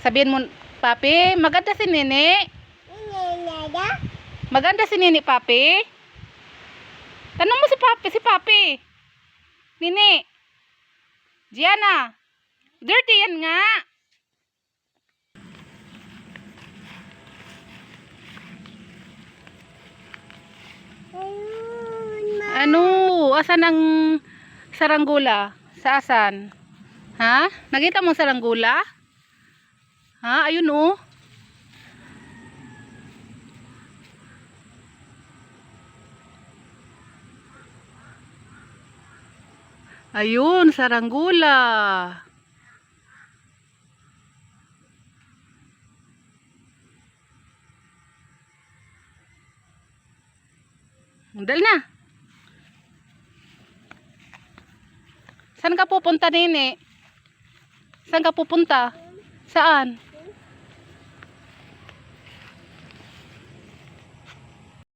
Sabihin mo, Papi, maganda si Nini. Maganda si Nini, Papi. Tanong mo si Papi. Nini. Gianna. Dirty yan nga. Ano? Asan ang saranggula? Sa asan? Ha? Nakita mo saranggula? Ha? Ayun oh. Ayun, saranggula. Dal na. Saan ka pupunta, Nini? Saan ka pupunta? Saan?